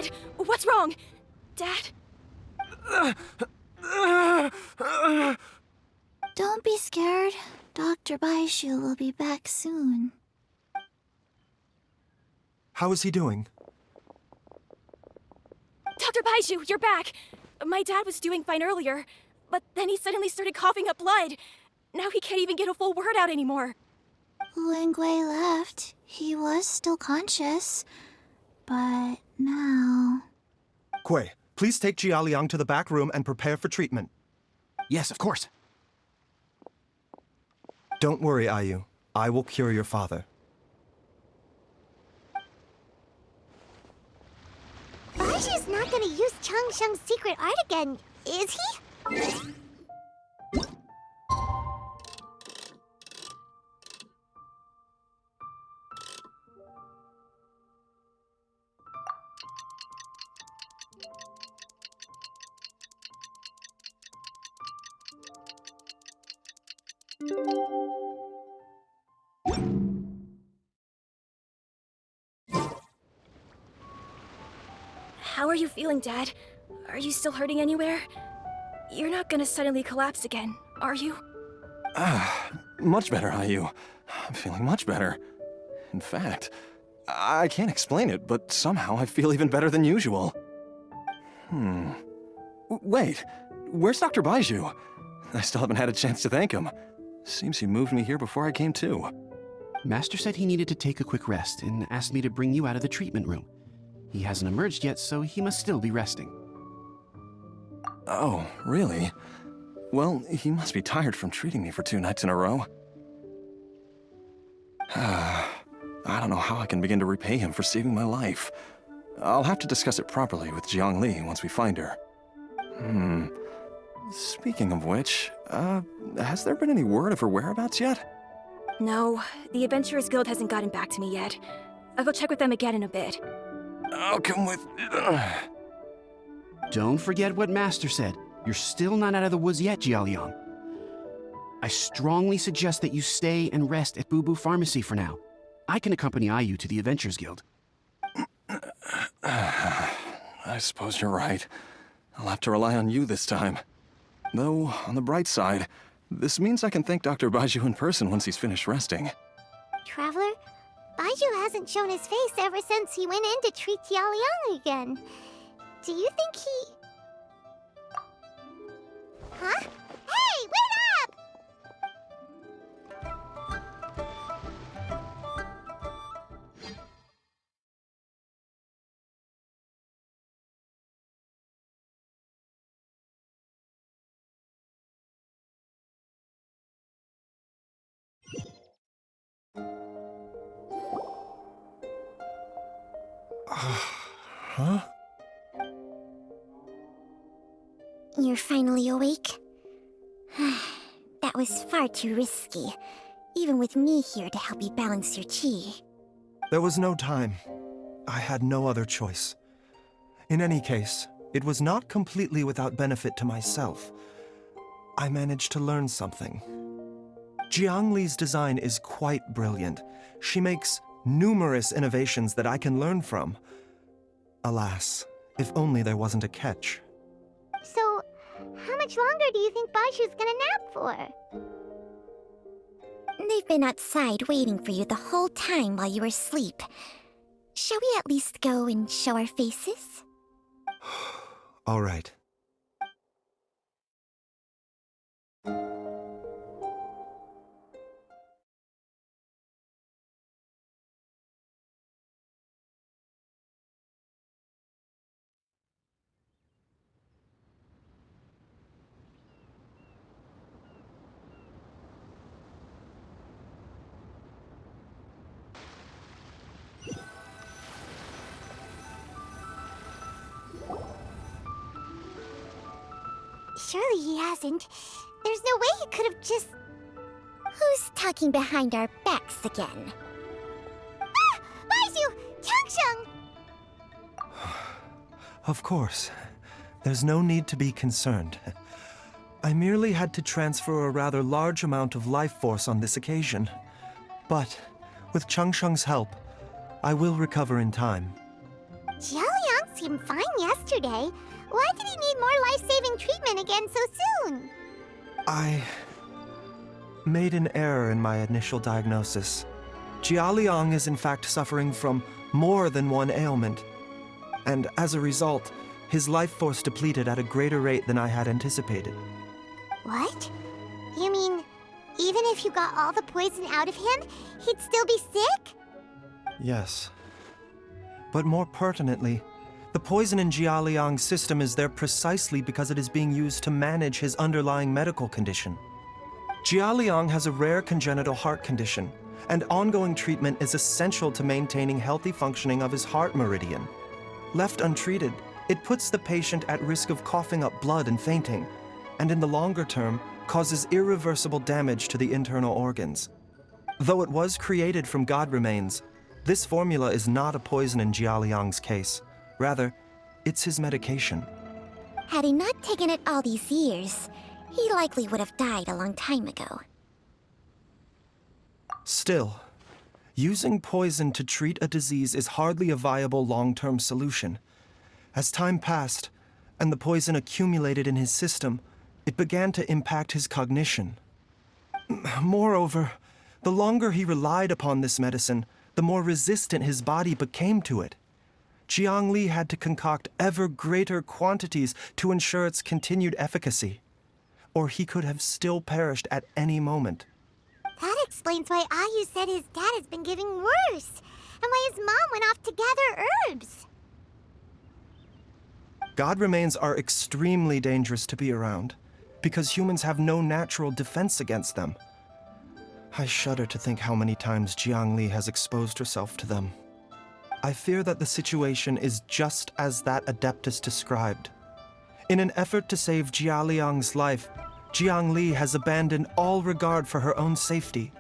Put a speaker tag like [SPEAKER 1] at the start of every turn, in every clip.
[SPEAKER 1] Dad! What's wrong? Dad?
[SPEAKER 2] Don't be scared. Dr. Baizhu will be back soon.
[SPEAKER 3] How is he doing?
[SPEAKER 1] Dr. Baizhu, you're back! My dad was doing fine earlier, but then he suddenly started coughing up blood. Now he can't even get a full word out anymore.
[SPEAKER 2] When Gui left, he was still conscious. But now...
[SPEAKER 3] Gui, please take Jialiang to the back room and prepare for treatment.
[SPEAKER 4] Yes, of course.
[SPEAKER 3] Don't worry, Ayu. I will cure your father.
[SPEAKER 5] Baizhu's not gonna use Changsheng's secret art again, is he?
[SPEAKER 1] How are you feeling, Dad? Are you still hurting anywhere? You're not gonna suddenly collapse again, are you?
[SPEAKER 4] Much better, Ayu. I'm feeling much better. In fact, I can't explain it, but somehow I feel even better than usual. Wait, where's Dr. Baizhu? I still haven't had a chance to thank him. Seems he moved me here before I came to.
[SPEAKER 6] Master said he needed to take a quick rest and asked me to bring you out of the treatment room. He hasn't emerged yet, so he must still be resting.
[SPEAKER 4] Oh, really? Well, he must be tired from treating me for 2 nights in a row. I don't know how I can begin to repay him for saving my life. I'll have to discuss it properly with Jiangli once we find her. Speaking of which, has there been any word of her whereabouts yet?
[SPEAKER 1] No, the Adventurers Guild hasn't gotten back to me yet. I'll go check with them again in a bit.
[SPEAKER 4] I'll come with...
[SPEAKER 6] Don't forget what Master said. You're still not out of the woods yet, Jialiang. I strongly suggest that you stay and rest at Boo Boo Pharmacy for now. I can accompany Ayu to the Adventurers Guild.
[SPEAKER 4] I suppose you're right. I'll have to rely on you this time. Though, on the bright side, this means I can thank Dr. Baizhu in person once he's finished resting.
[SPEAKER 5] Traveler, Baizhu hasn't shown his face ever since he went in to treat Jialiang again. Do you think he... Huh? Hey, wait up!
[SPEAKER 3] Huh?
[SPEAKER 5] You're finally awake? That was far too risky, even with me here to help you balance your chi.
[SPEAKER 3] There was no time. I had no other choice. In any case, it was not completely without benefit to myself. I managed to learn something. Jiangli's design is quite brilliant. She makes numerous innovations that I can learn from. Alas, if only there wasn't a catch.
[SPEAKER 5] So, how much longer do you think Baizhu's gonna nap for? They've been outside waiting for you the whole time while you were asleep. Shall we at least go and show our faces?
[SPEAKER 3] All right.
[SPEAKER 5] Surely he hasn't. There's no way he could have just... Who's talking behind our backs again? Ah! Baizhu! Changsheng!
[SPEAKER 3] Of course. There's no need to be concerned. I merely had to transfer a rather large amount of life force on this occasion. But, with Changsheng's help, I will recover in time.
[SPEAKER 5] Jialiang seemed fine yesterday. Why did he need more life-saving treatment again so soon?
[SPEAKER 3] I made an error in my initial diagnosis. G.I.X is in fact suffering from more than one ailment. And as a result, his life force depleted at a greater rate than I had anticipated.
[SPEAKER 5] What? You mean, even if you got all the poison out of him, he'd still be sick?
[SPEAKER 3] Yes. But more pertinently, the poison in G.I.X system is there precisely because it is being used to manage his underlying medical condition. G.I.X has a rare congenital heart condition, and ongoing treatment is essential to maintaining healthy functioning of his heart meridian. Left untreated, it puts the patient at risk of coughing up blood and fainting, and in the longer term, causes irreversible damage to the internal organs. Though it was created from God remains, this formula is not a poison in G.I.X's case. Rather, it's his medication.
[SPEAKER 5] Had he not taken it all these years, he likely would have died a long time ago.
[SPEAKER 3] Still, using poison to treat a disease is hardly a viable long-term solution. As time passed, and the poison accumulated in his system, it began to impact his cognition. Moreover, the longer he relied upon this medicine, the more resistant his body became to it. Jiang Li had to concoct ever greater quantities to ensure its continued efficacy, or he could have still perished at any moment.
[SPEAKER 5] That explains why Ayu said his dad has been getting worse, and why his mom went off to gather herbs.
[SPEAKER 3] God remains are extremely dangerous to be around, because humans have no natural defense against them. I shudder to think how many times Jiang Li has exposed herself to them. I fear that the situation is just as that Adeptus described. In an effort to save Jia Liang's life, Jiang Li has abandoned all regard for her own safety.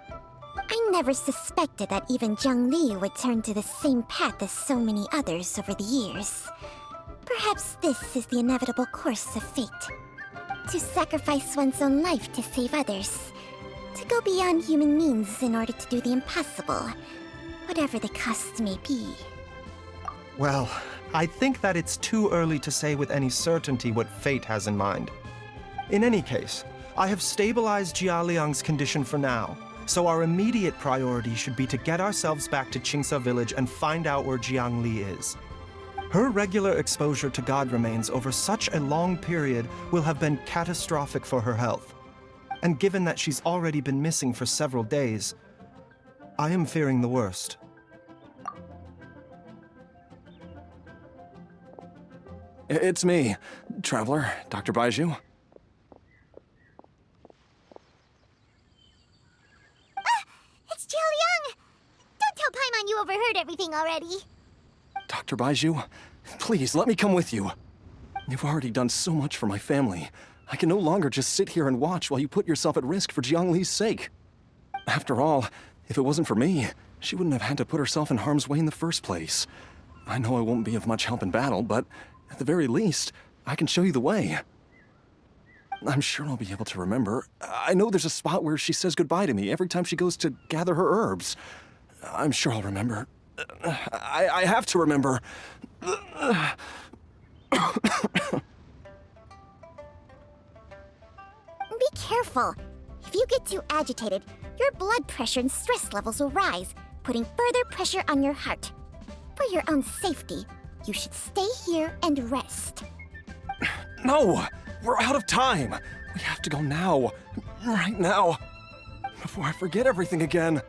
[SPEAKER 5] I never suspected that even Jiang Li would turn to the same path as so many others over the years. Perhaps this is the inevitable course of fate. To sacrifice one's own life to save others. To go beyond human means in order to do the impossible, whatever the cost may be.
[SPEAKER 3] Well, I think that it's too early to say with any certainty what fate has in mind. In any case, I have stabilized Jia Liang's condition for now, so our immediate priority should be to get ourselves back to Qingsa village and find out where Jiang Li is. Her regular exposure to God remains over such a long period will have been catastrophic for her health. And given that she's already been missing for several days, I am fearing the worst.
[SPEAKER 4] It's me, Traveler, Dr. Baizhu.
[SPEAKER 5] It's Jiao Don't tell Paimon you overheard everything already.
[SPEAKER 4] Dr. Baizhu, please let me come with you. You've already done so much for my family. I can no longer just sit here and watch while you put yourself at risk for Jiang Li's sake. After all, if it wasn't for me, she wouldn't have had to put herself in harm's way in the first place. I know I won't be of much help in battle, but at the very least, I can show you the way. I'm sure I'll be able to remember. I know there's a spot where she says goodbye to me every time she goes to gather her herbs. I'm sure I'll remember. I have to remember.
[SPEAKER 5] Be careful. If you get too agitated, your blood pressure and stress levels will rise, putting further pressure on your heart. For your own safety, you should stay here and rest.
[SPEAKER 4] No! We're out of time! We have to go now. Right now. Before I forget everything again.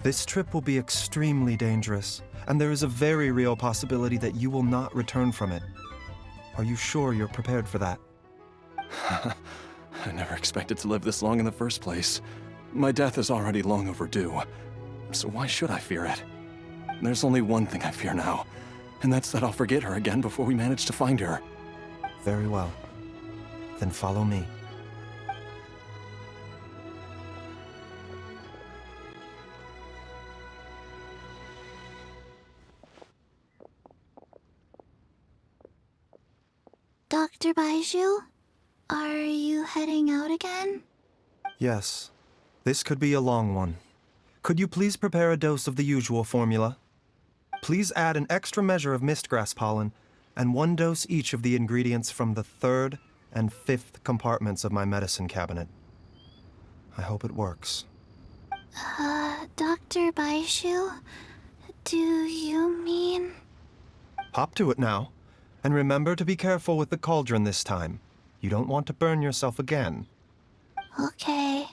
[SPEAKER 3] This trip will be extremely dangerous, and there is a very real possibility that you will not return from it. Are you sure you're prepared for that?
[SPEAKER 4] I never expected to live this long in the first place. My death is already long overdue. So why should I fear it? There's only one thing I fear now, and that's that I'll forget her again before we manage to find her.
[SPEAKER 3] Very well. Then follow me.
[SPEAKER 2] Dr. Baizhu, are you heading out again?
[SPEAKER 3] Yes. This could be a long one. Could you please prepare a dose of the usual formula? Please add an extra measure of mistgrass pollen and 1 dose each of the ingredients from the 3rd and 5th compartments of my medicine cabinet. I hope it works.
[SPEAKER 2] Dr. Baizhu? Do you mean...
[SPEAKER 3] Hop to it now. And remember to be careful with the cauldron this time. You don't want to burn yourself again.
[SPEAKER 2] Okay.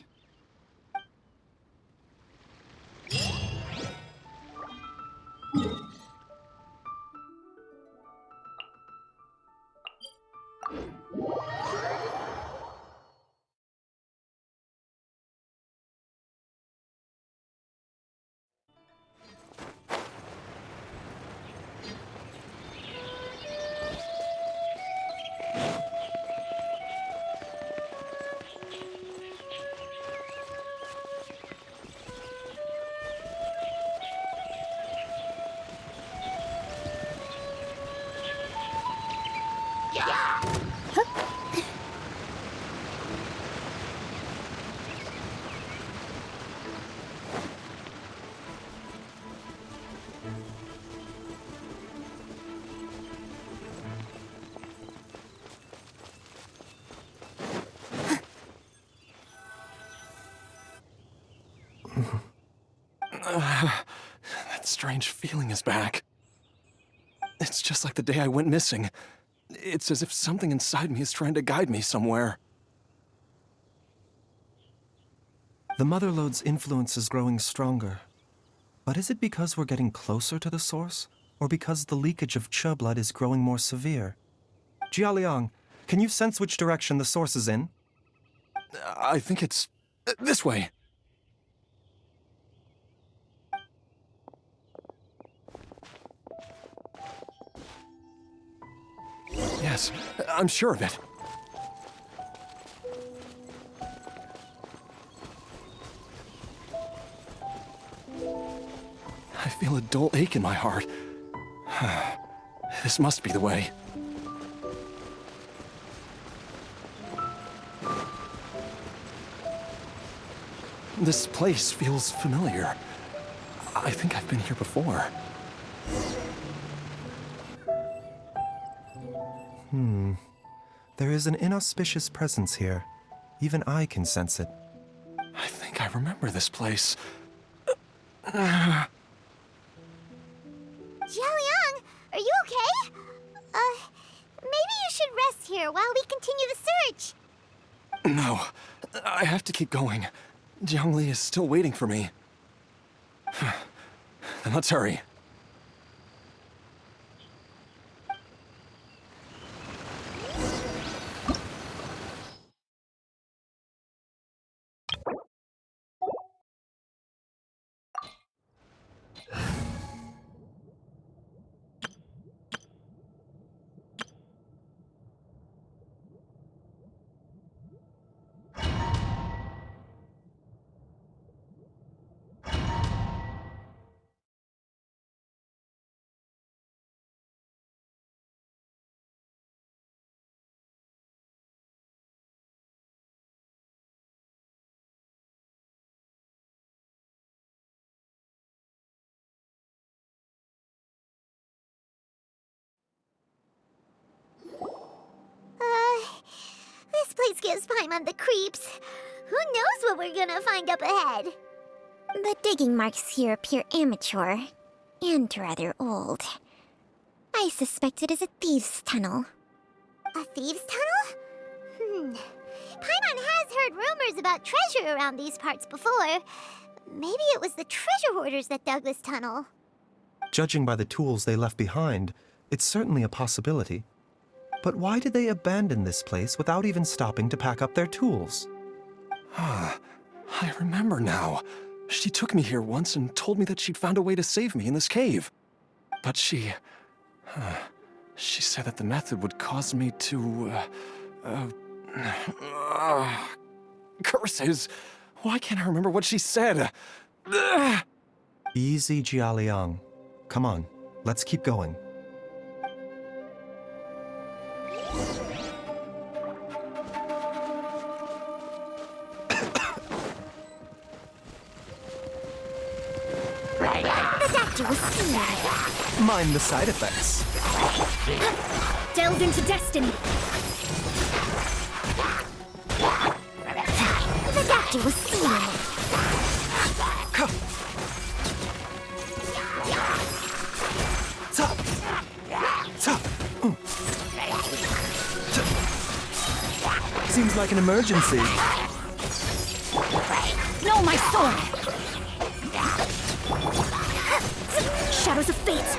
[SPEAKER 4] That strange feeling is back. It's just like the day I went missing. It's as if something inside me is trying to guide me somewhere.
[SPEAKER 3] The Mother Lode's influence is growing stronger. But is it because we're getting closer to the source? Or because the leakage of Che blood is growing more severe? Jialiang, can you sense which direction the source is in?
[SPEAKER 4] I think it's this way. Yes, I'm sure of it. I feel a dull ache in my heart. This must be the way. This place feels familiar. I think I've been here before.
[SPEAKER 3] There is an inauspicious presence here. Even I can sense it.
[SPEAKER 4] I think I remember this place.
[SPEAKER 5] Xiaoliang, are you okay? Maybe you should rest here while we continue the search.
[SPEAKER 4] No, I have to keep going. Jiangli is still waiting for me. Then let's hurry.
[SPEAKER 5] This place gives Paimon the creeps. Who knows what we're gonna find up ahead? The digging marks here appear immature and rather old. I suspect it is a thieves' tunnel. A thieves' tunnel? Paimon has heard rumors about treasure around these parts before. Maybe it was the treasure hoarders that dug this tunnel.
[SPEAKER 3] Judging by the tools they left behind, it's certainly a possibility. But why did they abandon this place without even stopping to pack up their tools?
[SPEAKER 4] I remember now. She took me here once and told me that she'd found a way to save me in this cave. But she said that the method would cause me to, curses! Why can't I remember what she said?
[SPEAKER 3] Easy, Jialiang. Come on, let's keep going.
[SPEAKER 5] The doctor will see you.
[SPEAKER 3] Mind the side effects.
[SPEAKER 5] Delve into destiny. The doctor will see you.
[SPEAKER 3] Seems like an emergency.
[SPEAKER 1] No, my sword! Shadows of fate!